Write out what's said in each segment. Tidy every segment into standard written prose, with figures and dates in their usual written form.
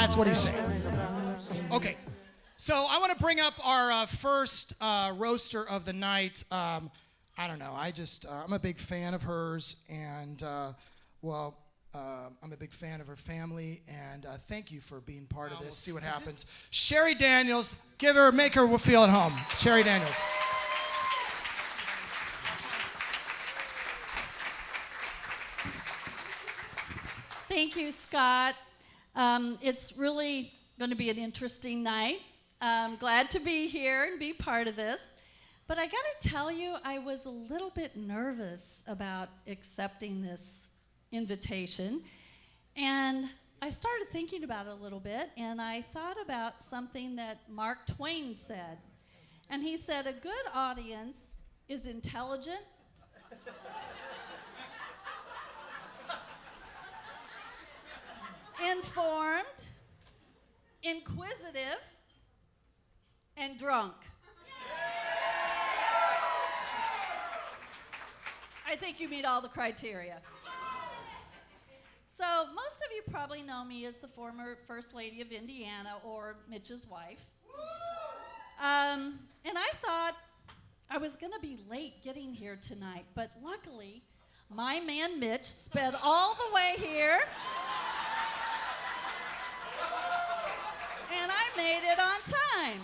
That's what he's saying. Okay, so I want to bring up our first roaster of the night. I don't know. I'm a big fan of hers, and I'm a big fan of her family. And thank you for being part of this. See what happens. Cheri Daniels, make her feel at home. Cheri Daniels. Thank you, Scott. It's really going to be an interesting night. I'm glad to be here and be part of this. But I got to tell you, I was a little bit nervous about accepting this invitation. And I started thinking about it a little bit, and I thought about something that Mark Twain said. And he said, a good audience is intelligent, informed, inquisitive, and drunk. I think you meet all the criteria. So most of you probably know me as the former First Lady of Indiana, or Mitch's wife. And I thought I was going to be late getting here tonight, but luckily, my man Mitch sped all the way here. And I made it on time.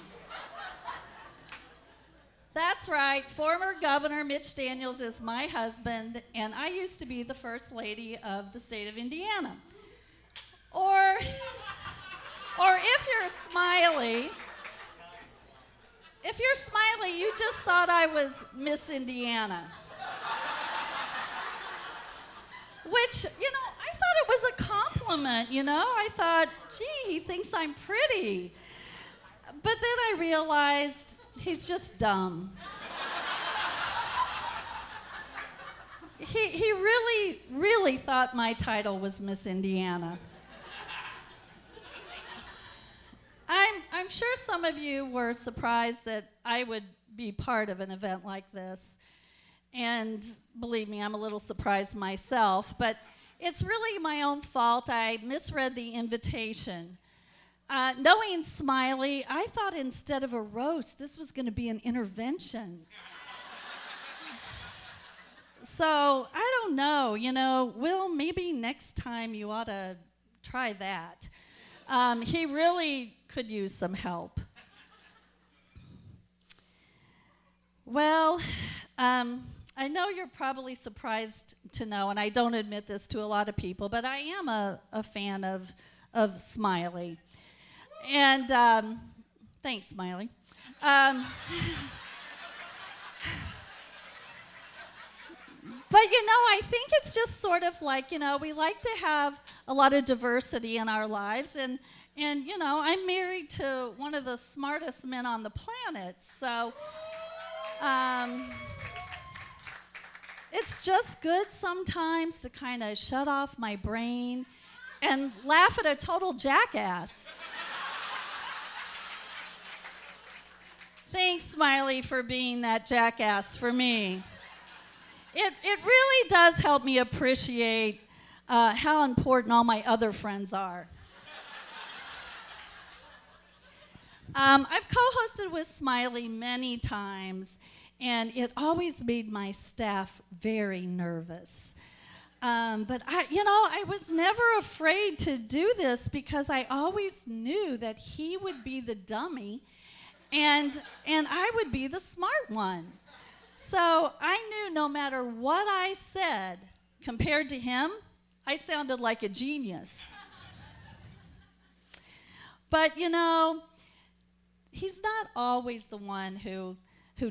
That's right, former Governor Mitch Daniels is my husband, and I used to be the First Lady of the state of Indiana. Or if you're Smiley, you just thought I was Miss Indiana. Which, I thought it was a compliment, I thought, gee, he thinks I'm pretty. But then I realized he's just dumb. He really, really thought my title was Miss Indiana. I'm sure some of you were surprised that I would be part of an event like this. And believe me, I'm a little surprised myself, but it's really my own fault. I misread the invitation. Knowing Smiley, I thought instead of a roast, this was going to be an intervention. So, I don't know, Will, maybe next time you ought to try that. He really could use some help. Well, I know you're probably surprised to know, and I don't admit this to a lot of people, but I am a fan of Smiley. And thanks, Smiley. But, I think it's just sort of like, we like to have a lot of diversity in our lives. And I'm married to one of the smartest men on the planet. So it's just good sometimes to kind of shut off my brain and laugh at a total jackass. Thanks, Smiley, for being that jackass for me. It really does help me appreciate how important all my other friends are. I've co-hosted with Smiley many times, and it always made my staff very nervous. But I was never afraid to do this because I always knew that he would be the dummy and I would be the smart one. So I knew no matter what I said, compared to him, I sounded like a genius. But, he's not always the one who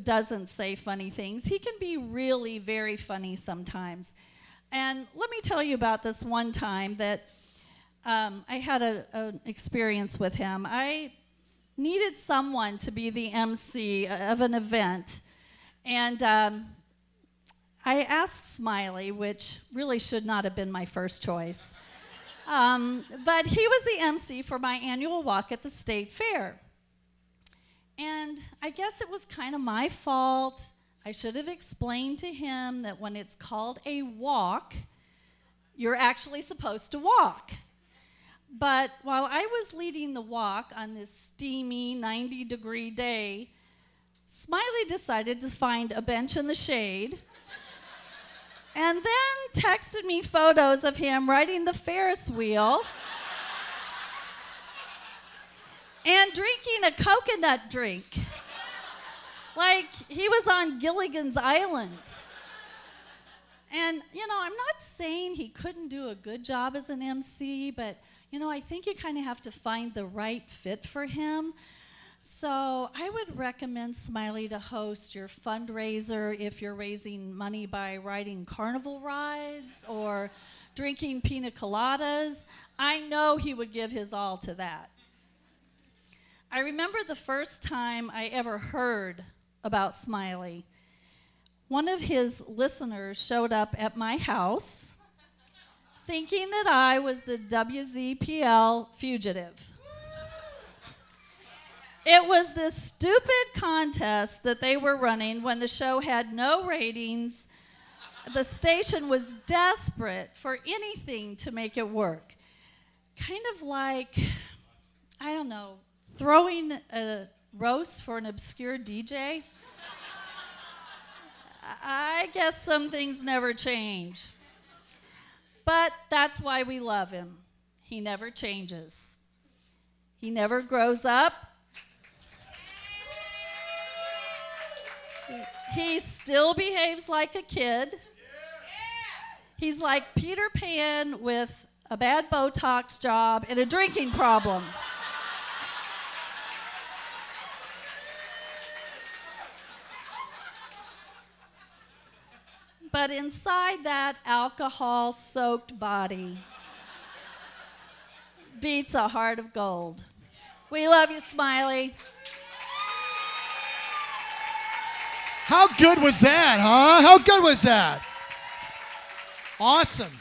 doesn't say funny things. He can be really very funny sometimes. And let me tell you about this one time that I had an experience with him. I needed someone to be the MC of an event. And I asked Smiley, which really should not have been my first choice, but he was the MC for my annual walk at the state fair. And I guess it was kind of my fault. I should have explained to him that when it's called a walk, you're actually supposed to walk. But while I was leading the walk on this steamy 90-degree day, Smiley decided to find a bench in the shade and then texted me photos of him riding the Ferris wheel and drinking a coconut drink. Like he was on Gilligan's Island. And, I'm not saying he couldn't do a good job as an MC, but, I think you kind of have to find the right fit for him. So I would recommend Smiley to host your fundraiser if you're raising money by riding carnival rides or drinking pina coladas. I know he would give his all to that. I remember the first time I ever heard about Smiley. One of his listeners showed up at my house thinking that I was the WZPL fugitive. It was this stupid contest that they were running when the show had no ratings. The station was desperate for anything to make it work. Kind of like, I don't know, throwing a roast for an obscure DJ. I guess some things never change. But that's why we love him. He never changes. He never grows up. He still behaves like a kid. He's like Peter Pan with a bad Botox job and a drinking problem. But inside that alcohol-soaked body beats a heart of gold. We love you, Smiley. How good was that, huh? How good was that? Awesome.